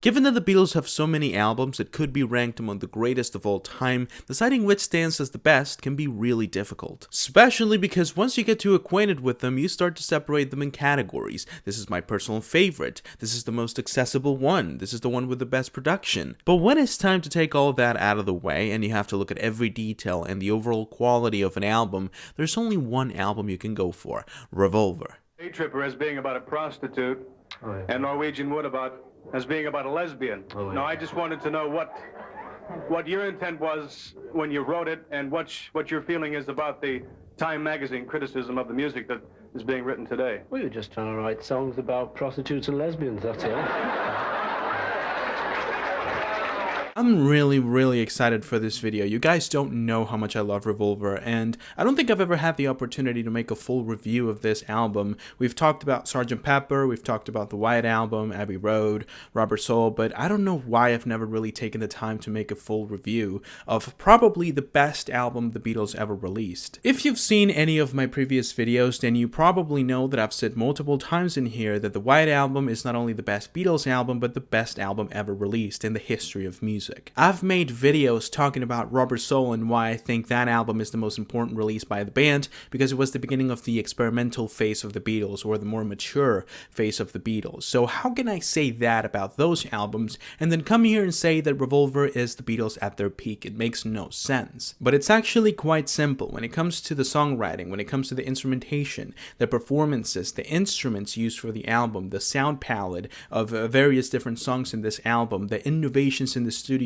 Given that the Beatles have so many albums that could be ranked among the greatest of all time, deciding which stands as the best can be really difficult. Especially because once you get too acquainted with them, you start to separate them in categories. This is my personal favorite. This is the most accessible one. This is the one with the best production. But when it's time to take all that out of the way and you have to look at every detail and the overall quality of an album, there's only one album you can go for: Revolver. Day Tripper as being about a prostitute, and Norwegian Wood as being about a lesbian. No, I just wanted to know what your intent was when you wrote it, and what your feeling is about the Time magazine criticism of the music that is being written today. Well, you're just trying to write songs about prostitutes and lesbians, that's all. I'm really excited for this video. You guys don't know how much I love Revolver, and I don't think I've ever had the opportunity to make a full review of this album. We've talked about Sgt. Pepper, we've talked about the White Album, Abbey Road, Rubber Soul, but I don't know why I've never really taken the time to make a full review of probably the best album the Beatles ever released. If you've seen any of my previous videos, then you probably know that I've said multiple times in here that the White Album is not only the best Beatles album, but the best album ever released in the history of music. I've made videos talking about Rubber Soul and why I think that album is the most important release by the band, because it was the beginning of the experimental phase of the Beatles, or the more mature phase of the Beatles. So how can I say that about those albums and then come here and say that Revolver is the Beatles at their peak? It makes no sense. But it's actually quite simple. When it comes to the songwriting, when it comes to the instrumentation, the performances, the instruments used for the album, the sound palette of various different songs in this album, the innovations in the studio,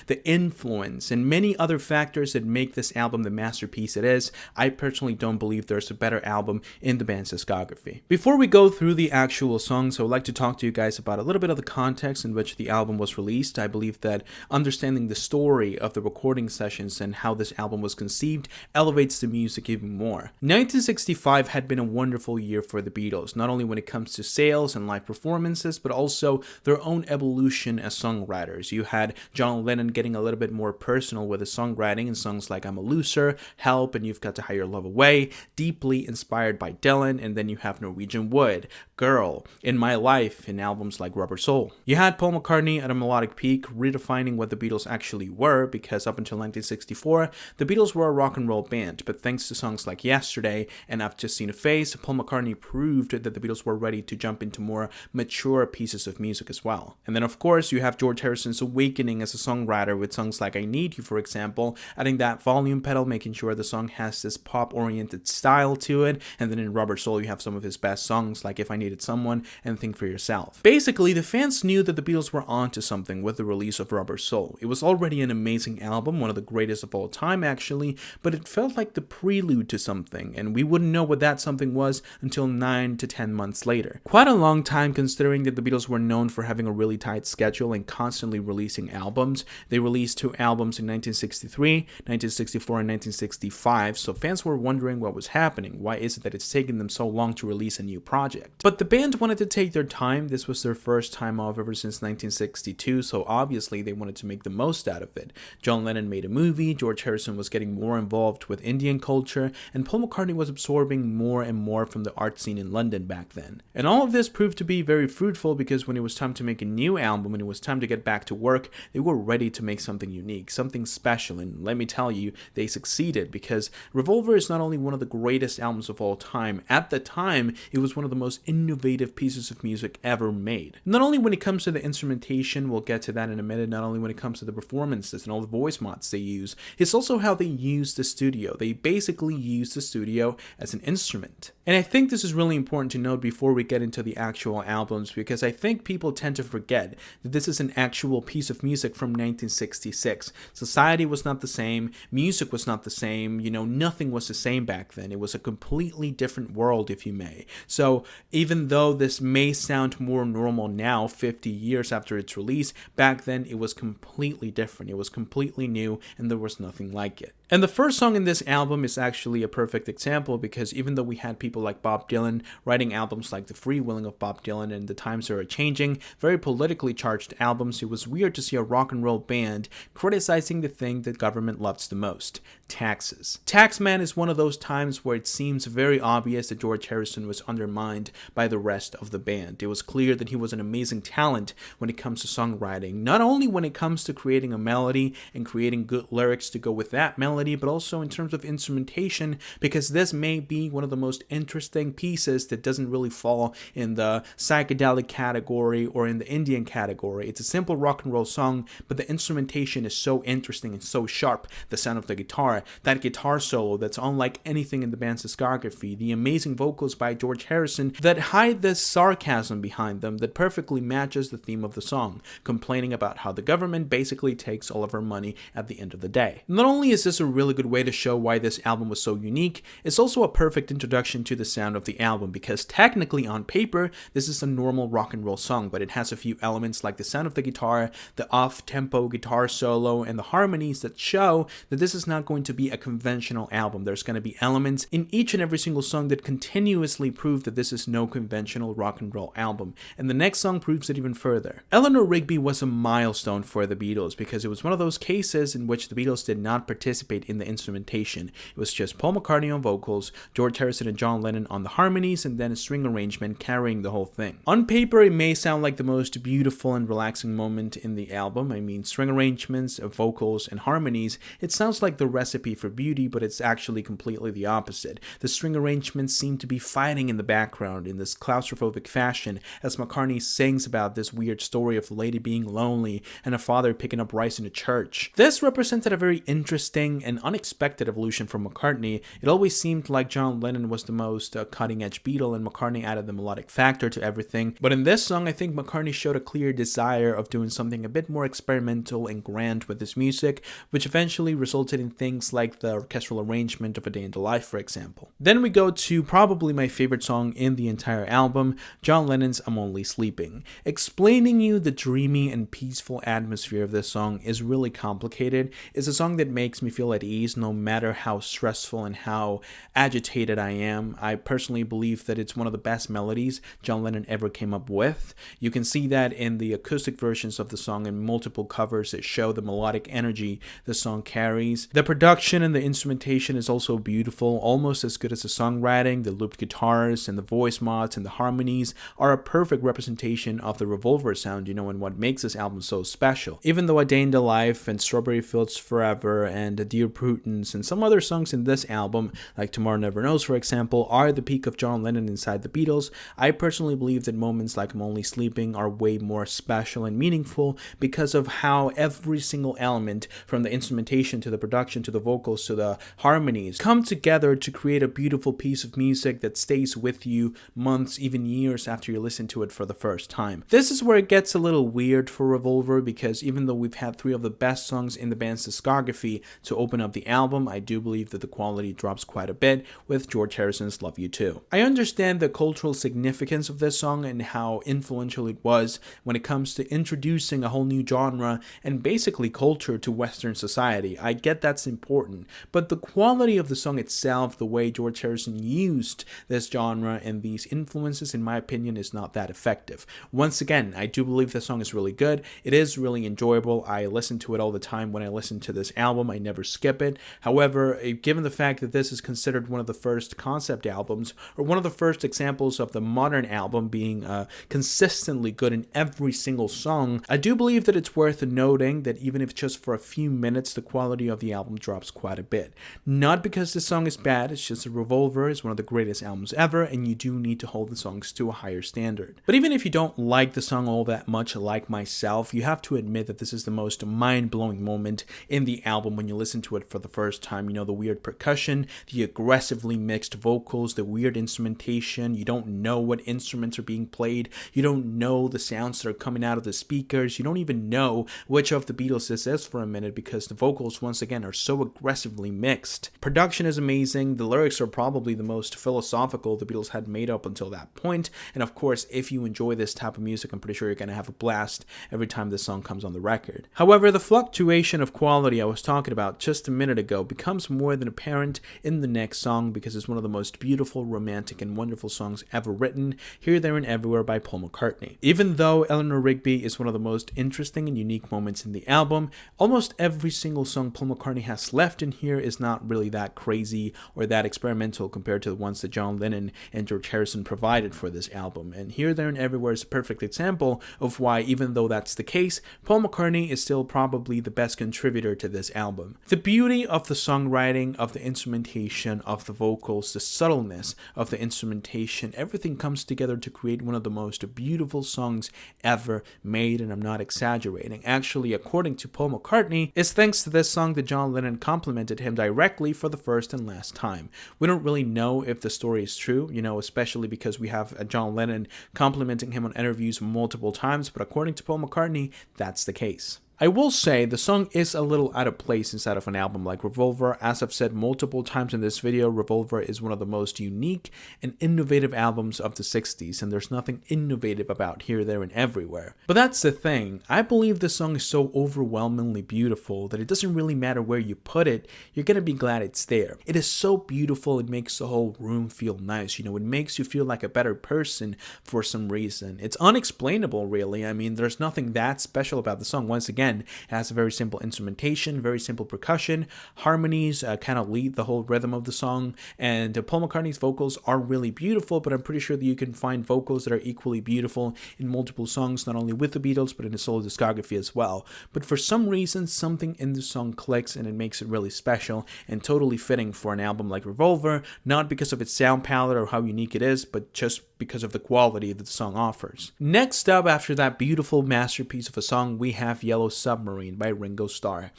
the influence, and many other factors that make this album the masterpiece it is, I personally don't believe there's a better album in the band's discography. Before we go through the actual songs, I would like to talk to you guys about a little bit of the context in which the album was released. I believe that understanding the story of the recording sessions and how this album was conceived elevates the music even more. 1965 had been a wonderful year for the Beatles, not only when it comes to sales and live performances, but also their own evolution as songwriters. You had John Lennon getting a little bit more personal with his songwriting in songs like I'm a Loser, Help, and You've Got to Hide Your Love Away, deeply inspired by Dylan, and then you have Norwegian Wood, Girl, In My Life, in albums like Rubber Soul. You had Paul McCartney at a melodic peak, redefining what the Beatles actually were, because up until 1964, the Beatles were a rock and roll band, but thanks to songs like Yesterday and I've Just Seen a Face, Paul McCartney proved that the Beatles were ready to jump into more mature pieces of music as well. And then of course you have George Harrison's awakening as a songwriter with songs like I Need You, for example, adding that volume pedal, making sure the song has this pop-oriented style to it, and then in Rubber Soul you have some of his best songs like If I Needed Someone and Think for Yourself. Basically, the fans knew that the Beatles were onto something with the release of Rubber Soul. It was already an amazing album, one of the greatest of all time actually, but it felt like the prelude to something, and we wouldn't know what that something was until 9 to 10 months later. Quite a long time, considering that the Beatles were known for having a really tight schedule and constantly releasing albums. They released 2 albums in 1963, 1964, and 1965, so fans were wondering what was happening. Why is it that it's taking them so long to release a new project? But the band wanted to take their time. This was their first time off ever since 1962, so obviously they wanted to make the most out of it. John Lennon made a movie, George Harrison was getting more involved with Indian culture, and Paul McCartney was absorbing more and more from the art scene in London back then. And all of this proved to be very fruitful, because when it was time to make a new album, when it was time to get back to work, they were ready to make something unique, something special, and let me tell you, they succeeded, because Revolver is not only one of the greatest albums of all time, at the time, it was one of the most innovative pieces of music ever made. Not only when it comes to the instrumentation, we'll get to that in a minute, not only when it comes to the performances and all the voice mods they use, it's also how they use the studio. They basically use the studio as an instrument. And I think this is really important to note before we get into the actual albums, because I think people tend to forget that this is an actual piece of music from 1966. Society was not the same, music was not the same, nothing was the same back then. It was a completely different world, if you may. So even though this may sound more normal now, 50 years after its release, back then it was completely different. It was completely new, and there was nothing like it. And the first song in this album is actually a perfect example, because even though we had people like Bob Dylan writing albums like The Freewheeling of Bob Dylan and The Times Are Changing, very politically charged albums, it was weird to see a rock and roll band criticizing the thing that government loves the most: taxes. Taxman is one of those times where it seems very obvious that George Harrison was undermined by the rest of the band. It was clear that he was an amazing talent when it comes to songwriting, not only when it comes to creating a melody and creating good lyrics to go with that melody, but also in terms of instrumentation, because this may be one of the most interesting pieces that doesn't really fall in the psychedelic category or in the Indian category. It's a simple rock and roll song, but the instrumentation is so interesting and so sharp. The sound of the guitar, that guitar solo that's unlike anything in the band's discography, the amazing vocals by George Harrison that hide this sarcasm behind them that perfectly matches the theme of the song, complaining about how the government basically takes all of our money at the end of the day. Not only is this a really good way to show why this album was so unique, it's also a perfect introduction to the sound of the album, because technically on paper this is a normal rock and roll song, but it has a few elements like the sound of the guitar, the off-tempo guitar solo, and the harmonies that show that this is not going to be a conventional album. There's going to be elements in each and every single song that continuously prove that this is no conventional rock and roll album, and the next song proves it even further. Eleanor Rigby was a milestone for the Beatles, because it was one of those cases in which the Beatles did not participate in the instrumentation. It was just Paul McCartney on vocals, George Harrison and John Lennon on the harmonies, and then a string arrangement carrying the whole thing. On paper, it may sound like the most beautiful and relaxing moment in the album. I mean, string arrangements, vocals, and harmonies, it sounds like the recipe for beauty, but it's actually completely the opposite. The string arrangements seem to be fighting in the background in this claustrophobic fashion as McCartney sings about this weird story of a lady being lonely and a father picking up rice in a church. This represented a very interesting and unexpected evolution from McCartney. It always seemed like John Lennon was the most cutting-edge Beatle, and McCartney added the melodic factor to everything. But in this song, I think McCartney showed a clear desire of doing something a bit more experimental and grand with his music, which eventually resulted in things like the orchestral arrangement of A Day in the Life, for example. Then we go to probably my favorite song in the entire album, John Lennon's I'm Only Sleeping. Explaining you the dreamy and peaceful atmosphere of this song is really complicated. It's a song that makes me feel at ease no matter how stressful and how agitated I am. I personally believe that it's one of the best melodies John Lennon ever came up with. You can see that in the acoustic versions of the song and multiple covers that show the melodic energy the song carries. The production and the instrumentation is also beautiful, almost as good as the songwriting. The looped guitars and the voice mods and the harmonies are a perfect representation of the Revolver sound, and what makes this album so special. Even though A Day in the Life and Strawberry Fields Forever and Dear Prudence and some other songs in this album, like Tomorrow Never Knows, for example, are the peak of John Lennon inside the Beatles, I personally believe that moments like I'm Only Sleeping are way more special and meaningful because of how every single element, from the instrumentation to the production to the vocals to the harmonies, come together to create a beautiful piece of music that stays with you months, even years after you listen to it for the first time. This is where it gets a little weird for Revolver, because even though we've had three of the best songs in the band's discography to open up the album, I do believe that the quality drops quite a bit with George Harrison's Love You Too. I understand the cultural significance of this song and how influential it was when it comes to introducing a whole new genre and basically culture to Western society. I get that's important, but the quality of the song itself, the way George Harrison used this genre and these influences, in my opinion, is not that effective. Once again, I do believe the song is really good. It is really enjoyable. I listen to it all the time when I listen to this album. I never skip it. However, given the fact that this is considered one of the first concept albums, or one of the first examples of the modern album being consistently good in every single song, I do believe that it's worth noting that even if just for a few minutes, the quality of the album drops quite a bit. Not because the song is bad, it's just that Revolver is one of the greatest albums ever, and you do need to hold the songs to a higher standard. But even if you don't like the song all that much, like myself, you have to admit that this is the most mind-blowing moment in the album when you listen to it for the first time. The weird percussion, the aggressively mixed vocals, the weird instrumentation. You don't know what instruments are being played. You don't know the sounds that are coming out of the speakers. You don't even know which of the Beatles this is for a minute, because the vocals, once again, are so aggressively mixed. Production is amazing. The lyrics are probably the most philosophical the Beatles had made up until that point. And of course, if you enjoy this type of music, I'm pretty sure you're going to have a blast every time this song comes on the record. However, the fluctuation of quality I was talking about just just a minute ago becomes more than apparent in the next song because it's one of the most beautiful, romantic, and wonderful songs ever written, Here, There, and Everywhere by Paul McCartney. Even though Eleanor Rigby is one of the most interesting and unique moments in the album, almost every single song Paul McCartney has left in here is not really that crazy or that experimental compared to the ones that John Lennon and George Harrison provided for this album. And Here, There, and Everywhere is a perfect example of why, even though that's the case, Paul McCartney is still probably the best contributor to this album. The beauty of the songwriting, of the instrumentation, of the vocals, the subtleness of the instrumentation, everything comes together to create one of the most beautiful songs ever made, and I'm not exaggerating. Actually, according to Paul McCartney, it's thanks to this song that John Lennon complimented him directly for the first and last time. We don't really know if the story is true, especially because we have John Lennon complimenting him on interviews multiple times, but according to Paul McCartney, that's the case. I will say the song is a little out of place inside of an album like Revolver. As I've said multiple times in this video, Revolver is one of the most unique and innovative albums of the 60s, and there's nothing innovative about Here, There, and Everywhere. But that's the thing. I believe this song is so overwhelmingly beautiful that it doesn't really matter where you put it, you're gonna be glad it's there. It is so beautiful, it makes the whole room feel nice. It makes you feel like a better person for some reason. It's unexplainable, really. I mean, there's nothing that special about the song. Once again, it has a very simple instrumentation, very simple percussion, harmonies kind of lead the whole rhythm of the song, and Paul McCartney's vocals are really beautiful, but I'm pretty sure that you can find vocals that are equally beautiful in multiple songs, not only with the Beatles, but in the solo discography as well. But for some reason, something in the song clicks, and it makes it really special and totally fitting for an album like Revolver, not because of its sound palette or how unique it is, but just because of the quality that the song offers. Next up, after that beautiful masterpiece of a song, we have Yellow Submarine by Ringo Starr.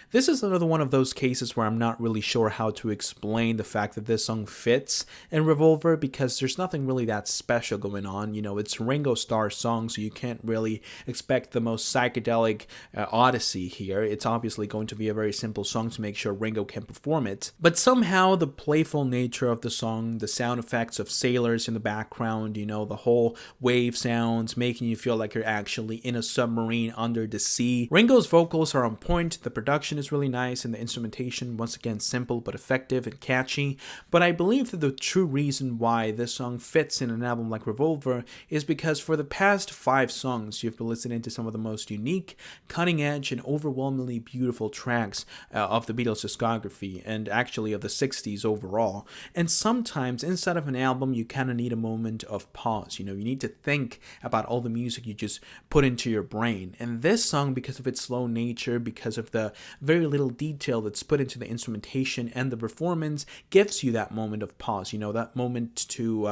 This is another one of those cases where I'm not really sure how to explain the fact that this song fits in Revolver, because there's nothing really that special going on. It's Ringo Starr's song, so you can't really expect the most psychedelic odyssey here. It's obviously going to be a very simple song to make sure Ringo can perform it. But somehow the playful nature of the song, the sound effects of sailors in the background, the whole wave sounds, making you feel like you're actually in a submarine under the sea. Ringo's vocals are on point, the production is really nice, and the instrumentation, once again, simple but effective and catchy. But I believe that the true reason why this song fits in an album like Revolver is because for the past 5 songs, you've been listening to some of the most unique, cutting-edge, and overwhelmingly beautiful tracks of the Beatles' discography, and actually of the 60s overall. And sometimes, inside of an album, you kind of need a moment of pause. You need to think about all the music you just put into your brain. And this song, because of its slow nature, because of the very little detail that's put into the instrumentation and the performance, gives you that moment of pause, that moment to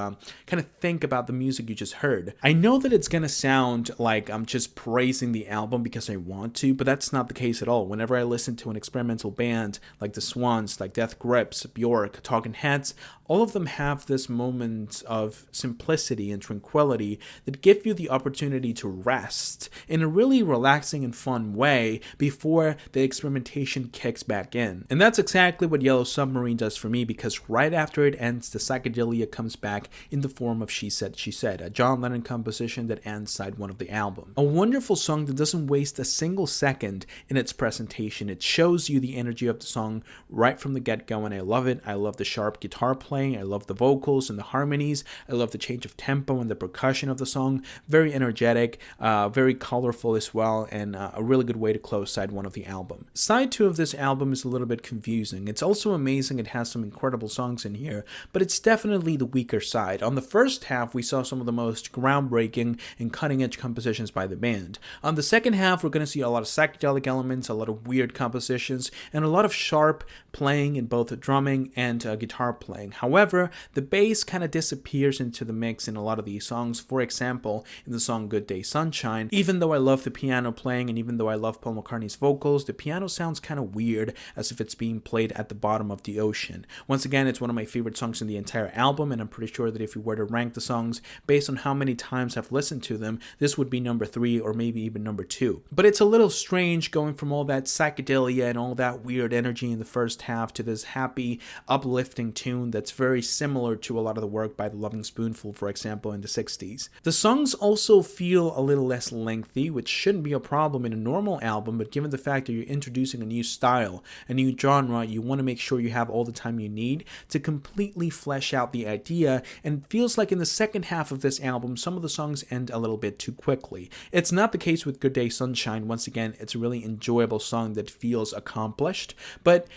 kind of think about the music you just heard. I know that it's gonna sound like I'm just praising the album because I want to, but that's not the case at all. Whenever I listen to an experimental band like the Swans, like Death Grips, Bjork, Talking Heads, all of them have this moment of simplicity and tranquility that give you the opportunity to rest in a really relaxing and fun way before the experimentation kicks back in. And that's exactly what Yellow Submarine does for me, because right after it ends, the psychedelia comes back in the form of She Said, She Said, a John Lennon composition that ends side 1 of the album. A wonderful song that doesn't waste a single second in its presentation. It shows you the energy of the song right from the get-go, and I love it. I love the sharp guitar playing, I love the vocals and the harmonies, I love the change of tempo and the percussion of the song. Very energetic, very colorful as well, and a really good way to close side 1 of the album. Side 2 of this album is a little bit confusing. It's also amazing, it has some incredible songs in here, but it's definitely the weaker side. On the first half, we saw some of the most groundbreaking and cutting-edge compositions by the band. On the second half, we're going to see a lot of psychedelic elements, a lot of weird compositions, and a lot of sharp playing in both drumming and guitar playing. However, the bass kind of disappears into the mix in a lot of these songs. For example, in the song Good Day Sunshine, even though I love the piano playing and even though I love Paul McCartney's vocals, the piano sounds kind of weird, as if it's being played at the bottom of the ocean. Once again, it's one of my favorite songs in the entire album, and I'm pretty sure that if we were to rank the songs based on how many times I've listened to them, this would be number 3 or maybe even number 2. But it's a little strange going from all that psychedelia and all that weird energy in the first half to this happy, uplifting tune that's very similar to a lot of the work by the Loving Spoonful, for example, in the 60s. The songs also feel a little less lengthy, which shouldn't be a problem in normal album, but given the fact that you're introducing a new style, a new genre, you want to make sure you have all the time you need to completely flesh out the idea, and it feels like in the second half of this album, some of the songs end a little bit too quickly. It's not the case with Good Day Sunshine. Once again, it's a really enjoyable song that feels accomplished, but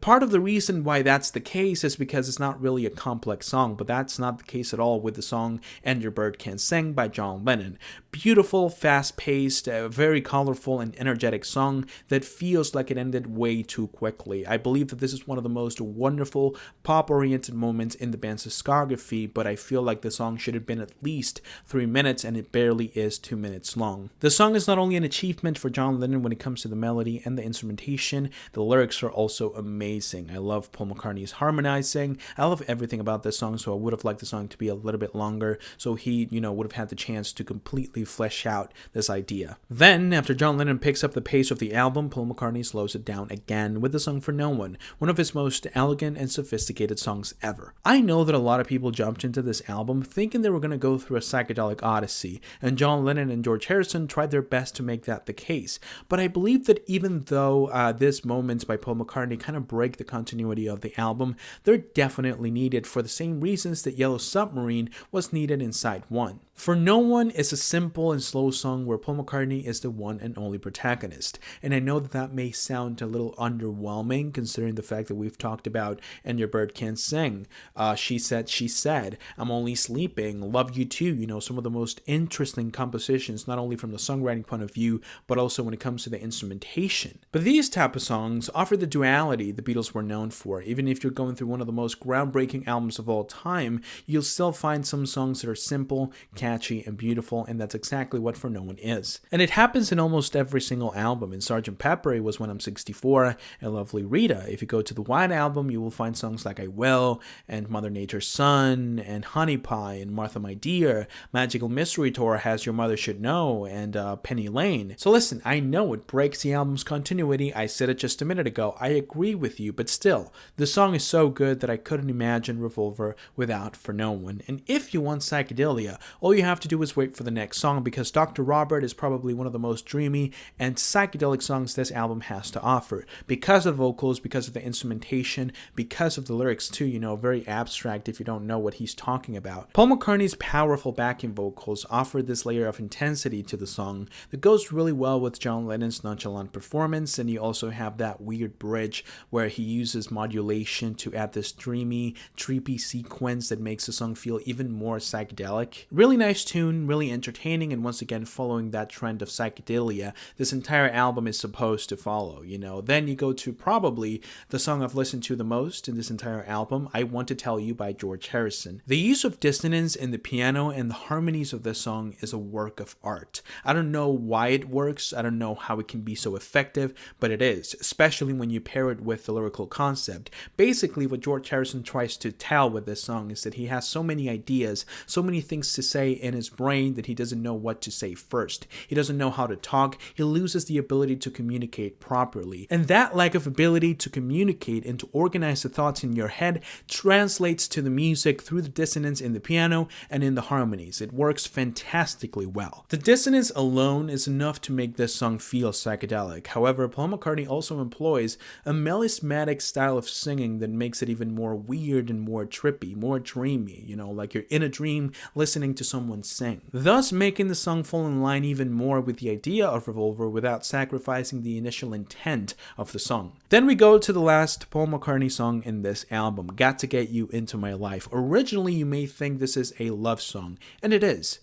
part of the reason why that's the case is because it's not really a complex song, but that's not the case at all with the song And Your Bird Can't Sing by John Lennon. Beautiful, fast-paced, very colorful and energetic song that feels like it ended way too quickly. I believe that this is one of the most wonderful pop-oriented moments in the band's discography, but I feel like the song should have been at least 3 minutes, and it barely is 2 minutes long. The song is not only an achievement for John Lennon when it comes to the melody and the instrumentation, the lyrics are also amazing. I love Paul McCartney's harmonizing. I love everything about this song, so I would have liked the song to be a little bit longer, so he, would have had the chance to completely flesh out this idea. Then, after John Lennon picks up the pace of the album, Paul McCartney slows it down again with the song For No One of his most elegant and sophisticated songs ever. I know that a lot of people jumped into this album thinking they were going to go through a psychedelic odyssey, and John Lennon and George Harrison tried their best to make that the case. But I believe that even though these moments by Paul McCartney kind of break the continuity of the album, they're definitely needed for the same reasons that Yellow Submarine was needed in Side 1. For No One is a simple and slow song where Paul McCartney is the one and only protagonist, and I know that that may sound a little underwhelming considering the fact that we've talked about And Your Bird Can't Sing, She Said, I'm Only Sleeping, Love You Too, some of the most interesting compositions, not only from the songwriting point of view, but also when it comes to the instrumentation. But these type of songs offer the duality the Beatles were known for. Even if you're going through one of the most groundbreaking albums of all time, you'll still find some songs that are simple, catchy, and beautiful, and that's exactly what For No One is. And it happens in almost every single album. In Sgt. Pepper, it was When I'm 64, and Lovely Rita. If you go to the White Album, you will find songs like I Will, and Mother Nature's Son, and Honey Pie, and Martha My Dear. Magical Mystery Tour has Your Mother Should Know, and Penny Lane. So listen, I know it breaks the album's continuity. I said it just a minute ago. I agree with you, but still, the song is so good that I couldn't imagine Revolver without For No One. And if you want psychedelia, all you have to do is wait for the next song, because Dr. Robert is probably one of the most dreamy and psychedelic songs this album has to offer. Because of the vocals, because of the instrumentation, because of the lyrics too, very abstract if you don't know what he's talking about. Paul McCartney's powerful backing vocals offer this layer of intensity to the song that goes really well with John Lennon's nonchalant performance, and you also have that weird bridge where he uses modulation to add this dreamy, trippy sequence that makes the song feel even more psychedelic. Really nice tune, really entertaining, and once again following that trend of psychedelia this entire album is supposed to follow, Then you go to probably the song I've listened to the most in this entire album, I Want to Tell You by George Harrison. The use of dissonance in the piano and the harmonies of this song is a work of art. I don't know why it works, I don't know how it can be so effective, but it is, especially when you pair it with the lyrical concept. Basically, what George Harrison tries to tell with this song is that he has so many ideas, so many things to say in his brain that he doesn't know what to say first. He doesn't know how to talk, he loses the ability to communicate properly. And that lack of ability to communicate and to organize the thoughts in your head translates to the music through the dissonance in the piano and in the harmonies. It works fantastically well. The dissonance alone is enough to make this song feel psychedelic. However, Paul McCartney also employs a melismatic style of singing that makes it even more weird and more trippy, more dreamy, like you're in a dream listening to someone sing. Thus making the song fall in line even more with the idea of Revolver without sacrificing the initial intent of the song. Then we go to the last Paul McCartney song in this album, Got to Get You Into My Life. Originally, you may think this is a love song, and it is.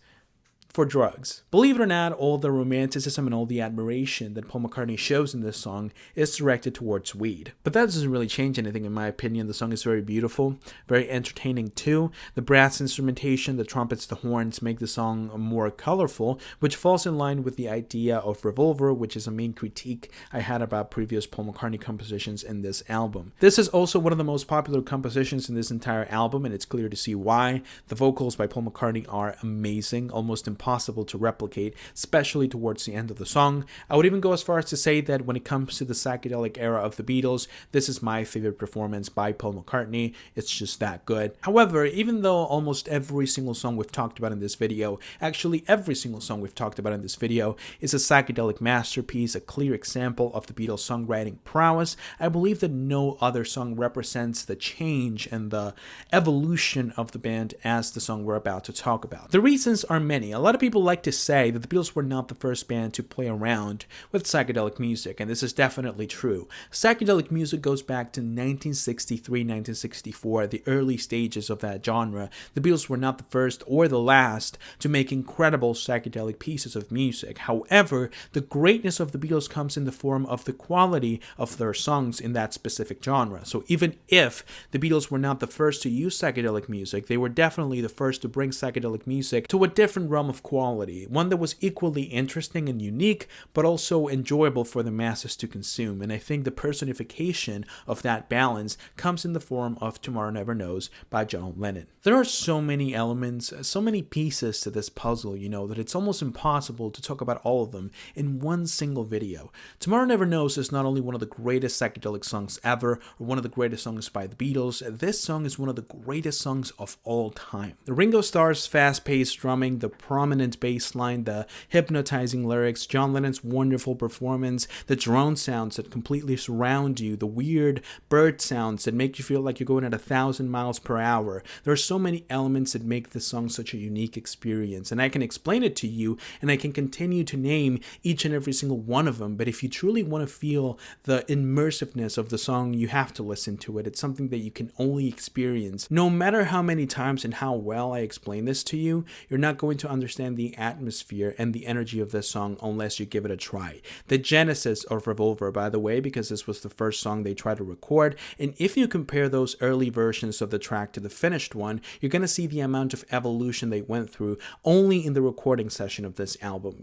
For drugs. Believe it or not, all the romanticism and all the admiration that Paul McCartney shows in this song is directed towards weed. But that doesn't really change anything in my opinion. The song is very beautiful, very entertaining too. The brass instrumentation, the trumpets, the horns make the song more colorful, which falls in line with the idea of Revolver, which is a main critique I had about previous Paul McCartney compositions in this album. This is also one of the most popular compositions in this entire album, and it's clear to see why. The vocals by Paul McCartney are amazing, almost impossible impossible to replicate, especially towards the end of the song. I would even go as far as to say that when it comes to the psychedelic era of the Beatles, this is my favorite performance by Paul McCartney. It's just that good. However, even though almost every single song we've talked about in this video, actually every single song we've talked about in this video, is a psychedelic masterpiece, a clear example of the Beatles' songwriting prowess, I believe that no other song represents the change and the evolution of the band as the song we're about to talk about. The reasons are many. A lot of people like to say that the Beatles were not the first band to play around with psychedelic music, and this is definitely true. Psychedelic music goes back to 1963, 1964, the early stages of that genre. The Beatles were not the first or the last to make incredible psychedelic pieces of music. However, the greatness of the Beatles comes in the form of the quality of their songs in that specific genre. So even if the Beatles were not the first to use psychedelic music, they were definitely the first to bring psychedelic music to a different realm of quality, one that was equally interesting and unique, but also enjoyable for the masses to consume. And I think the personification of that balance comes in the form of Tomorrow Never Knows by John Lennon. There are so many elements, so many pieces to this puzzle, that it's almost impossible to talk about all of them in one single video. Tomorrow Never Knows is not only one of the greatest psychedelic songs ever, or one of the greatest songs by the Beatles, this song is one of the greatest songs of all time. The Ringo Starr's fast-paced drumming, the prominent bass line, the hypnotizing lyrics, John Lennon's wonderful performance, the drone sounds that completely surround you, the weird bird sounds that make you feel like you're going at 1,000 miles per hour. There are so many elements that make this song such a unique experience, and I can explain it to you, and I can continue to name each and every single one of them, but if you truly want to feel the immersiveness of the song, you have to listen to it. It's something that you can only experience. No matter how many times and how well I explain this to you, you're not going to understand the atmosphere and the energy of this song unless you give it a try. The genesis of Revolver, by the way, because this was the first song they tried to record, and if you compare those early versions of the track to the finished one, you're going to see the amount of evolution they went through only in the recording session of this album,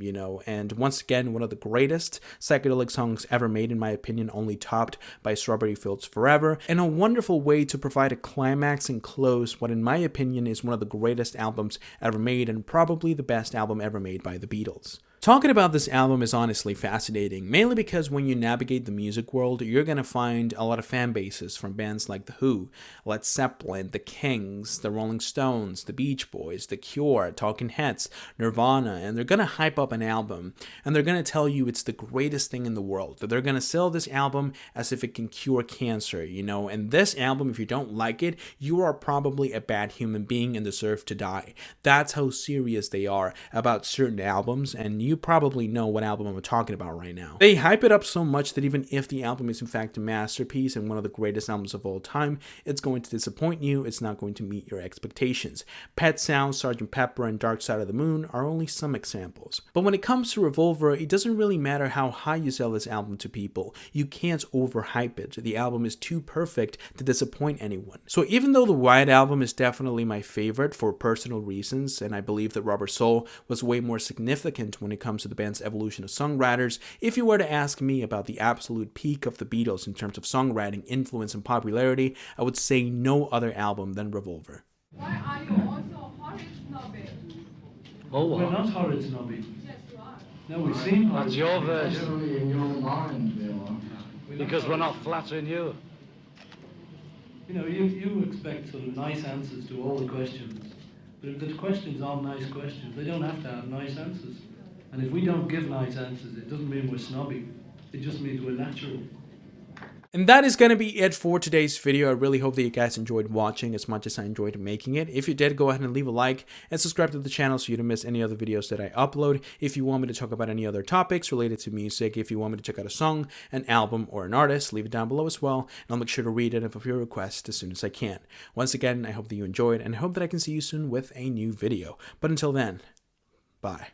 and once again, one of the greatest psychedelic songs ever made, in my opinion, only topped by Strawberry Fields Forever, and a wonderful way to provide a climax and close what, in my opinion, is one of the greatest albums ever made, and probably the best album ever made by the Beatles. Talking about this album is honestly fascinating, mainly because when you navigate the music world, you're going to find a lot of fan bases from bands like The Who, Led Zeppelin, The Kings, The Rolling Stones, The Beach Boys, The Cure, Talking Heads, Nirvana, and they're going to hype up an album, and they're going to tell you it's the greatest thing in the world, that they're going to sell this album as if it can cure cancer, and this album, if you don't like it, you are probably a bad human being and deserve to die. That's how serious they are about certain albums, and you probably know what album I'm talking about right now. They hype it up so much that even if the album is in fact a masterpiece and one of the greatest albums of all time, it's going to disappoint you, it's not going to meet your expectations. Pet Sounds, Sgt. Pepper, and Dark Side of the Moon are only some examples. But when it comes to Revolver, it doesn't really matter how high you sell this album to people. You can't overhype it. The album is too perfect to disappoint anyone. So even though the White Album is definitely my favorite for personal reasons, and I believe that Rubber Soul was way more significant when it comes to the band's evolution of songwriters, if you were to ask me about the absolute peak of the Beatles in terms of songwriting, influence, and popularity, I would say no other album than Revolver. Why are you also horrid snobby? Oh, We're not horrid snobby. Yes, you are. No, we seem That's your version. Generally in your mind, they are. Because we're not flattering you. You expect sort of nice answers to all the questions. But if the questions aren't nice questions, they don't have to have nice answers. And if we don't give nice answers, it doesn't mean we're snobby. It just means we're natural. And that is going to be it for today's video. I really hope that you guys enjoyed watching as much as I enjoyed making it. If you did, go ahead and leave a like and subscribe to the channel so you don't miss any other videos that I upload. If you want me to talk about any other topics related to music, if you want me to check out a song, an album, or an artist, leave it down below as well, and I'll make sure to read it and fulfill your request as soon as I can. Once again, I hope that you enjoyed, and I hope that I can see you soon with a new video. But until then, bye.